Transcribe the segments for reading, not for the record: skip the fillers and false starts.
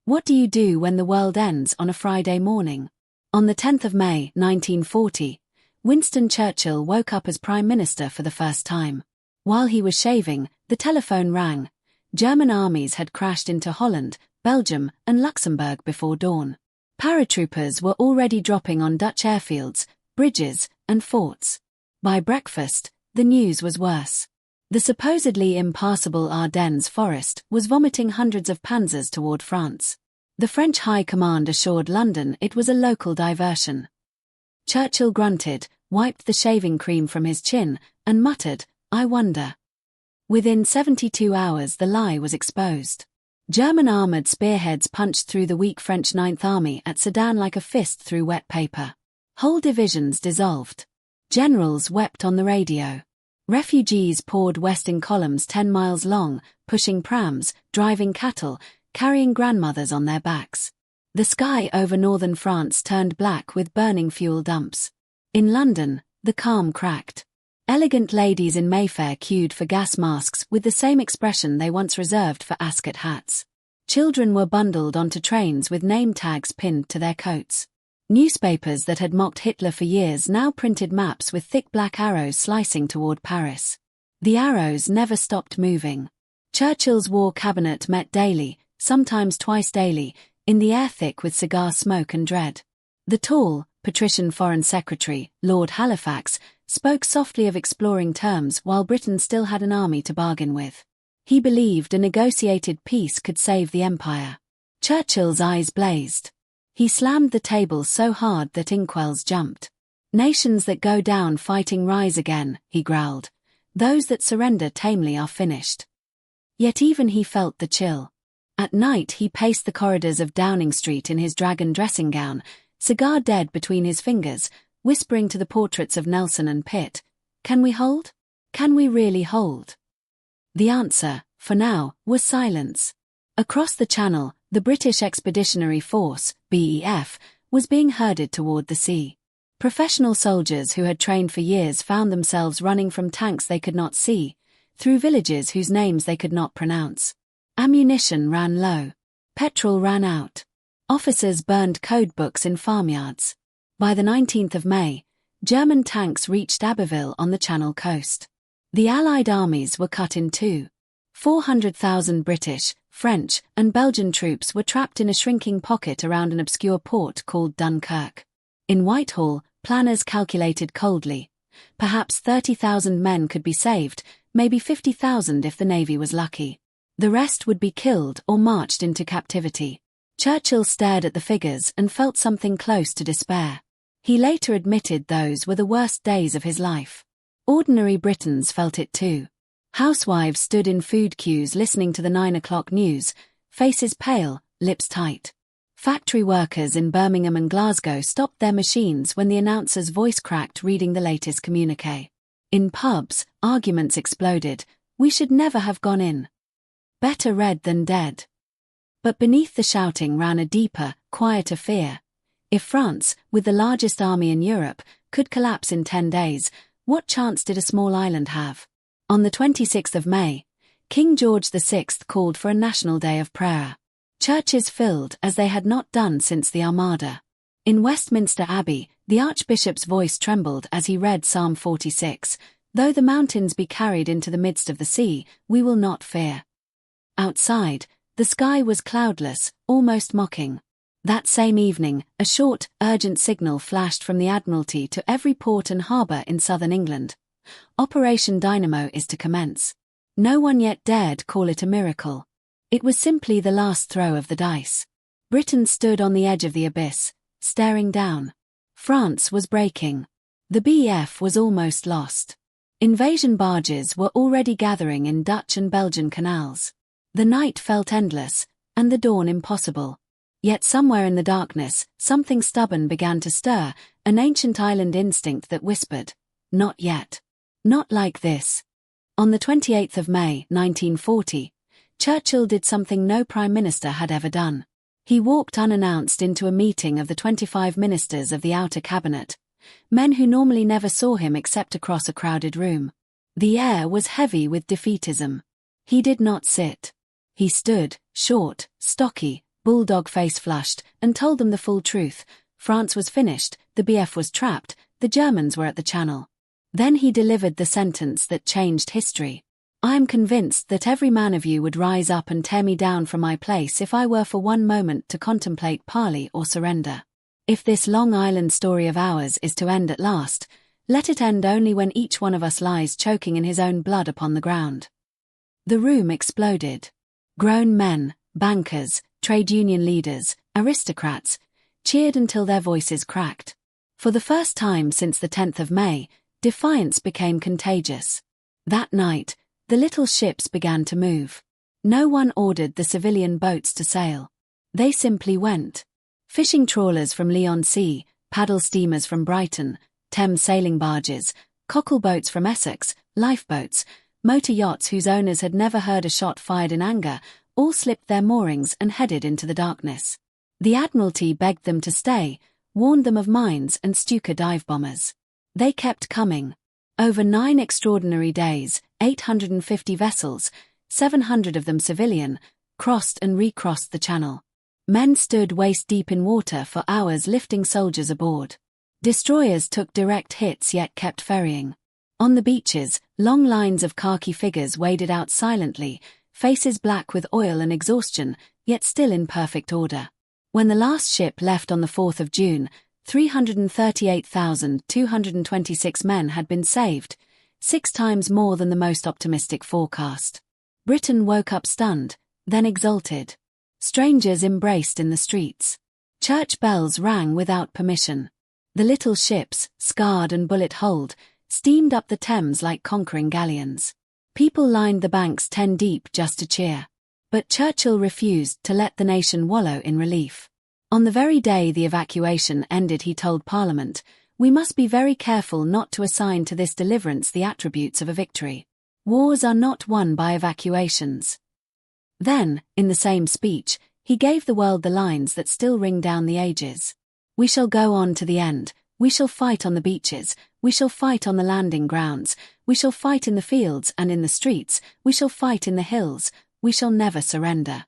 What do you do when the world ends on a Friday morning? On the 10th of May, 1940, Winston Churchill woke up as Prime Minister for the first time. While he was shaving, the telephone rang. German armies had crashed into Holland, Belgium, and Luxembourg before dawn. Paratroopers were already dropping on Dutch airfields, bridges, and forts. By breakfast, the news was worse. The supposedly impassable Ardennes forest was vomiting hundreds of panzers toward France. The French High Command assured London it was a local diversion. Churchill grunted, wiped the shaving cream from his chin, and muttered, "I wonder." Within 72 hours the lie was exposed. German armoured spearheads punched through the weak French Ninth Army at Sedan like a fist through wet paper. Whole divisions dissolved. Generals wept on the radio. Refugees poured west in columns 10 miles long, pushing prams, driving cattle, carrying grandmothers on their backs. The sky over northern France turned black with burning fuel dumps. In London, the calm cracked. Elegant ladies in Mayfair queued for gas masks with the same expression they once reserved for ascot hats. Children were bundled onto trains with name tags pinned to their coats. Newspapers that had mocked Hitler for years now printed maps with thick black arrows slicing toward Paris. The arrows never stopped moving. Churchill's war cabinet met daily, sometimes twice daily, in the air thick with cigar smoke and dread. The tall, patrician Foreign Secretary, Lord Halifax, spoke softly of exploring terms while Britain still had an army to bargain with. He believed a negotiated peace could save the empire. Churchill's eyes blazed. He slammed the table so hard that inkwells jumped. "Nations that go down fighting rise again," he growled. "Those that surrender tamely are finished." Yet even he felt the chill. At night he paced the corridors of Downing Street in his dragon dressing gown, cigar dead between his fingers, whispering to the portraits of Nelson and Pitt, "Can we hold? Can we really hold?" The answer, for now, was silence. Across the Channel, the British Expeditionary Force, BEF, was being herded toward the sea. Professional soldiers who had trained for years found themselves running from tanks they could not see, through villages whose names they could not pronounce. Ammunition ran low. Petrol ran out. Officers burned code books in farmyards. By the 19th of May, German tanks reached Abbeville on the Channel coast. The Allied armies were cut in two. 400,000 British, French, and Belgian troops were trapped in a shrinking pocket around an obscure port called Dunkirk. In Whitehall, planners calculated coldly. Perhaps 30,000 men could be saved, maybe 50,000 if the navy was lucky. The rest would be killed or marched into captivity. Churchill stared at the figures and felt something close to despair. He later admitted those were the worst days of his life. Ordinary Britons felt it too. Housewives stood in food queues listening to the 9 o'clock news, faces pale, lips tight. Factory workers in Birmingham and Glasgow stopped their machines when the announcer's voice cracked reading the latest communiqué. In pubs, arguments exploded. "We should never have gone in. Better red than dead." But beneath the shouting ran a deeper, quieter fear. If France, with the largest army in Europe, could collapse in 10 days, what chance did a small island have? On the 26th of May, King George VI called for a national day of prayer. Churches filled as they had not done since the Armada. In Westminster Abbey, the Archbishop's voice trembled as he read Psalm 46, "Though the mountains be carried into the midst of the sea, we will not fear." Outside, the sky was cloudless, almost mocking. That same evening, a short, urgent signal flashed from the Admiralty to every port and harbour in southern England. Operation Dynamo is to commence. No one yet dared call it a miracle. It was simply the last throw of the dice. Britain stood on the edge of the abyss, staring down. France was breaking. The BEF was almost lost. Invasion barges were already gathering in Dutch and Belgian canals. The night felt endless, and the dawn impossible. Yet somewhere in the darkness, something stubborn began to stir, an ancient island instinct that whispered, "Not yet. Not like this." On the 28th of May, 1940, Churchill did something no Prime Minister had ever done. He walked unannounced into a meeting of the 25 ministers of the Outer Cabinet, men who normally never saw him except across a crowded room. The air was heavy with defeatism. He did not sit. He stood, short, stocky, Bulldog face flushed, and told them the full truth. France was finished, the BF was trapped, the Germans were at the Channel. Then he delivered the sentence that changed history. I am convinced that every man of you would rise up and tear me down from my place if I were for one moment to contemplate parley or surrender. If this Long Island story of ours is to end at last, let it end only when each one of us lies choking in his own blood upon the ground. The room exploded. Grown men, bankers, trade union leaders, aristocrats, cheered until their voices cracked. For the first time since the 10th of May, defiance became contagious. That night, the little ships began to move. No one ordered the civilian boats to sail. They simply went. Fishing trawlers from Leon Sea, paddle steamers from Brighton, Thames sailing barges, cockle boats from Essex, lifeboats, motor yachts whose owners had never heard a shot fired in anger, all slipped their moorings and headed into the darkness. The Admiralty begged them to stay, warned them of mines and Stuka dive bombers. They kept coming. Over 9 extraordinary days, 850 vessels, 700 of them civilian, crossed and recrossed the Channel. Men stood waist-deep in water for hours lifting soldiers aboard. Destroyers took direct hits yet kept ferrying. On the beaches, long lines of khaki figures waded out silently, faces black with oil and exhaustion, yet still in perfect order. When the last ship left on the 4th of June, 338,226 men had been saved, 6 times more than the most optimistic forecast. Britain woke up stunned, then exulted. Strangers embraced in the streets. Church bells rang without permission. The little ships, scarred and bullet-holed, steamed up the Thames like conquering galleons. People lined the banks 10 deep just to cheer. But Churchill refused to let the nation wallow in relief. On the very day the evacuation ended, he told Parliament, "We must be very careful not to assign to this deliverance the attributes of a victory. Wars are not won by evacuations." Then, in the same speech, he gave the world the lines that still ring down the ages. "We shall go on to the end, we shall fight on the beaches, we shall fight on the landing grounds, we shall fight in the fields and in the streets, we shall fight in the hills, we shall never surrender."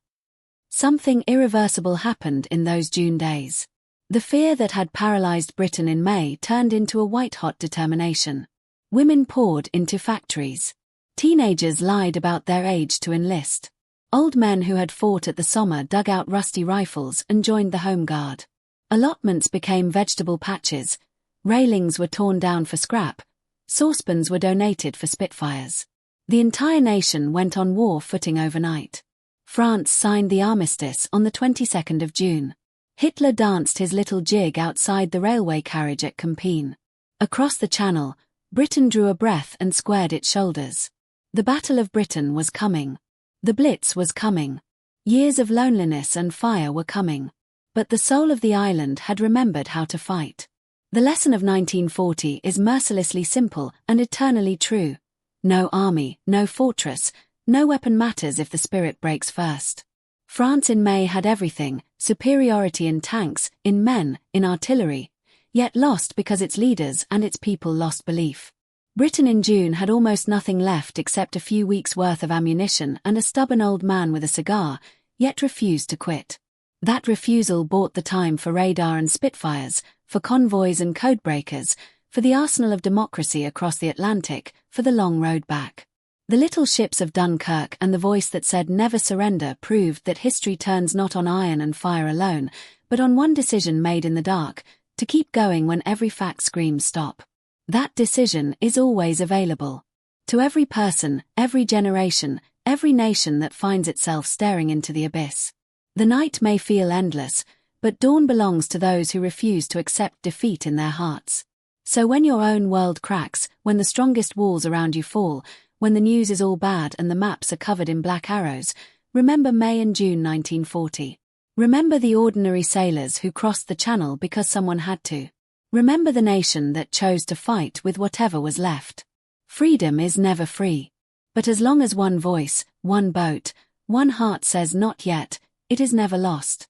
Something irreversible happened in those June days. The fear that had paralyzed Britain in May turned into a white-hot determination. Women poured into factories. Teenagers lied about their age to enlist. Old men who had fought at the Somme dug out rusty rifles and joined the Home Guard. Allotments became vegetable patches, railings were torn down for scrap, saucepans were donated for Spitfires. The entire nation went on war footing overnight. France signed the armistice on the 22nd of June. Hitler danced his little jig outside the railway carriage at Compiègne. Across the Channel, Britain drew a breath and squared its shoulders. The Battle of Britain was coming. The Blitz was coming. Years of loneliness and fire were coming. But the soul of the island had remembered how to fight. The lesson of 1940 is mercilessly simple and eternally true. No army, no fortress, no weapon matters if the spirit breaks first. France in May had everything, superiority in tanks, in men, in artillery, yet lost because its leaders and its people lost belief. Britain in June had almost nothing left except a few weeks' worth of ammunition and a stubborn old man with a cigar, yet refused to quit. That refusal bought the time for radar and Spitfires, for convoys and codebreakers, for the arsenal of democracy across the Atlantic, for the long road back. The little ships of Dunkirk and the voice that said never surrender proved that history turns not on iron and fire alone, but on one decision made in the dark, to keep going when every fact screams stop. That decision is always available. To every person, every generation, every nation that finds itself staring into the abyss. The night may feel endless, but dawn belongs to those who refuse to accept defeat in their hearts. So when your own world cracks, when the strongest walls around you fall, when the news is all bad and the maps are covered in black arrows, remember May and June 1940. Remember the ordinary sailors who crossed the Channel because someone had to. Remember the nation that chose to fight with whatever was left. Freedom is never free. But as long as one voice, one boat, one heart says not yet, it is never lost.